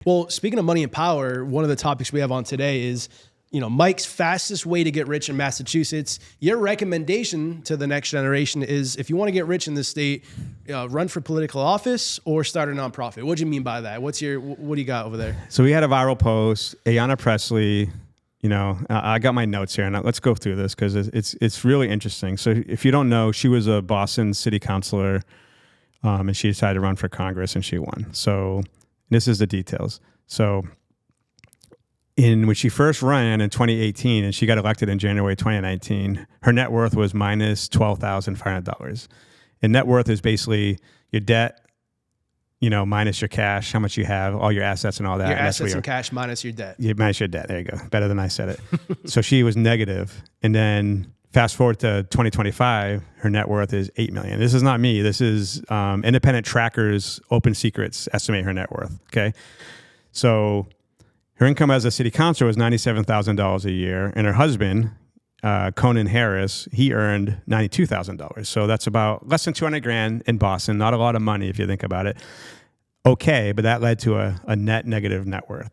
Well, speaking of money and power, one of the topics we have on today is, Mike's fastest way to get rich in Massachusetts. Your recommendation to the next generation is, if you want to get rich in this state, run for political office or start a nonprofit. What do you mean by that? What do you got over there? So we had a viral post, Ayanna Pressley. I got my notes here, and let's go through this because it's really interesting. So if you don't know, she was a Boston city councilor, and she decided to run for Congress, and she won. So this is the details. So when she first ran in 2018 and she got elected in January 2019, her net worth was minus $12,500. And net worth is basically your debt, minus your cash, how much you have, all your assets and all that. Your assets and cash minus your debt. Yeah, minus your debt. There you go. Better than I said it. So she was negative. And then fast forward to 2025, her net worth is $8 million. This is not me. This is independent trackers, Open Secrets estimate her net worth. Okay. So her income as a city councilor was $97,000 a year, and her husband, Conan Harris, he earned $92,000. So that's about less than $200,000 in Boston. Not a lot of money if you think about it. Okay, but that led to a net negative net worth.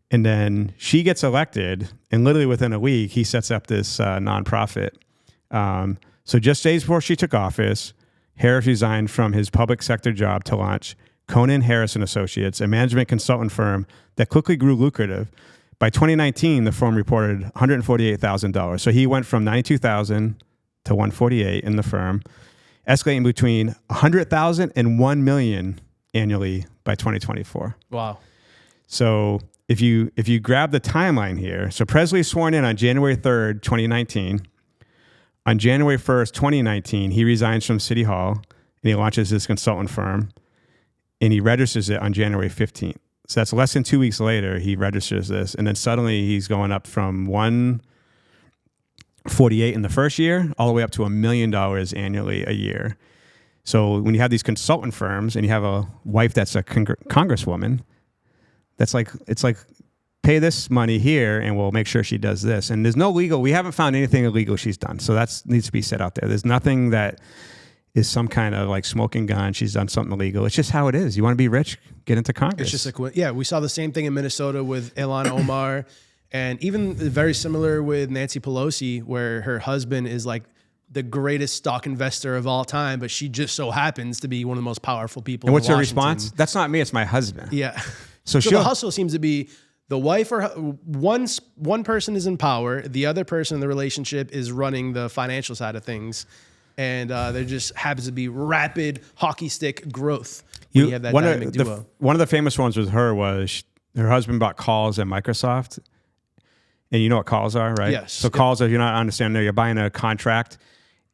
And then she gets elected, and literally within a week, he sets up this nonprofit. So just days before she took office, Harris resigned from his public sector job to launch Conan Harris and Associates, a management consultant firm that quickly grew lucrative. By 2019, the firm reported $148,000. So he went from $92,000 to $148,000 in the firm, escalating between $100,000 and $1 million annually by 2024. Wow. So if you grab the timeline here, so Presley sworn in on January 3rd, 2019. On January 1st, 2019, he resigns from City Hall and he launches his consultant firm. And he registers it on January 15th. So that's less than 2 weeks later, he registers this. And then suddenly he's going up from $148,000 in the first year all the way up to $1 million annually a year. So when you have these consultant firms and you have a wife that's a congresswoman, it's like pay this money here and we'll make sure she does this. And there's no legal, we haven't found anything illegal she's done. So that needs to be said out there. There's nothing that is some kind of like smoking gun. She's done something illegal. It's just how it is. You want to be rich, get into Congress. It's just like, yeah, we saw the same thing in Minnesota with Ilhan Omar, and even very similar with Nancy Pelosi, where her husband is like the greatest stock investor of all time, but she just so happens to be one of the most powerful people. And what's in her Washington. response? That's not me. It's my husband. Yeah. So the hustle seems to be the wife or one person is in power. The other person in the relationship is running the financial side of things. And there just happens to be rapid hockey stick growth. You have that dynamic duo. One of the famous ones with her was her husband bought calls at Microsoft. And you know what calls are, right? Yes. So calls, if you're not understanding, you're buying a contract.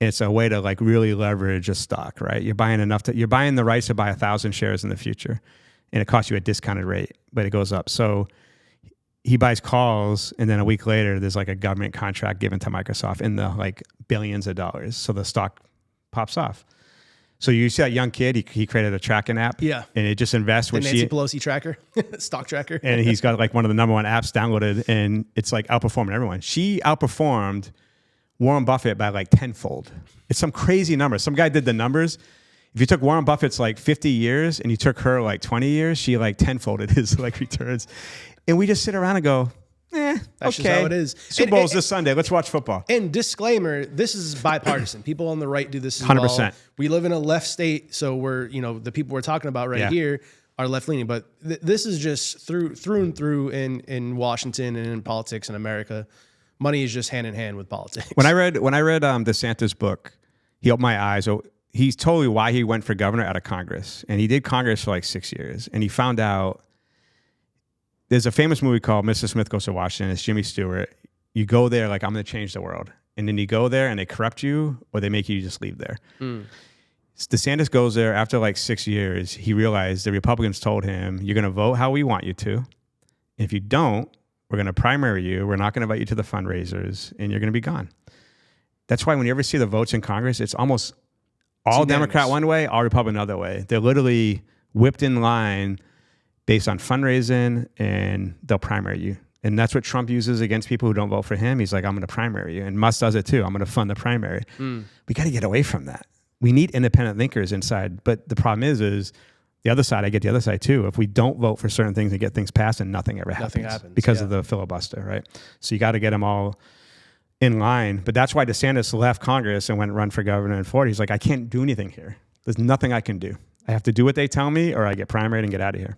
It's a way to like really leverage a stock, right? You're buying you're buying the rights to buy 1,000 shares in the future. And it costs you a discounted rate, but it goes up. So he buys calls, and then a week later, there's like a government contract given to Microsoft in the like billions of dollars. So the stock pops off. So you see that young kid, he created a tracking app. Yeah. And it just invests. The Nancy Pelosi tracker, stock tracker. And he's got like one of the number one apps downloaded, and it's like outperforming everyone. She outperformed Warren Buffett by like tenfold. It's some crazy number. Some guy did the numbers. If you took Warren Buffett's like 50 years and you took her like 20 years, she like tenfolded his like returns. And we just sit around and go, that's okay. Just how it is. Super Bowl's this Sunday. Let's watch football. And disclaimer, this is bipartisan. People on the right do this as 100%. well. We live in a left state, so we're, the people we're talking about here are left-leaning. But this is just through and through in Washington and in politics in America. Money is just hand in hand with politics. When I read DeSantis' book, he opened my eyes. He's told me why he went for governor out of Congress. And he did Congress for like 6 years. And he found out there's a famous movie called Mr. Smith Goes to Washington. It's Jimmy Stewart. You go there like, I'm going to change the world. And then you go there and they corrupt you or they make you just leave there. DeSantis goes there after like 6 years. He realized the Republicans told him, you're going to vote how we want you to. If you don't, we're going to primary you. We're not going to invite you to the fundraisers and you're going to be gone. That's why when you ever see the votes in Congress, it's almost all Democrat one way, all Republican another way. They're literally whipped in line based on fundraising, and they'll primary you. And that's what Trump uses against people who don't vote for him. He's like, I'm going to primary you. And Musk does it too. I'm going to fund the primary. We got to get away from that. We need independent thinkers inside. But the problem is the other side, I get the other side too. If we don't vote for certain things and get things passed, and nothing ever happens because of the filibuster, right? So you got to get them all in line. But that's why DeSantis left Congress and went and run for governor in Florida. He's like, I can't do anything here. There's nothing I can do. I have to do what they tell me, or I get primaried and get out of here.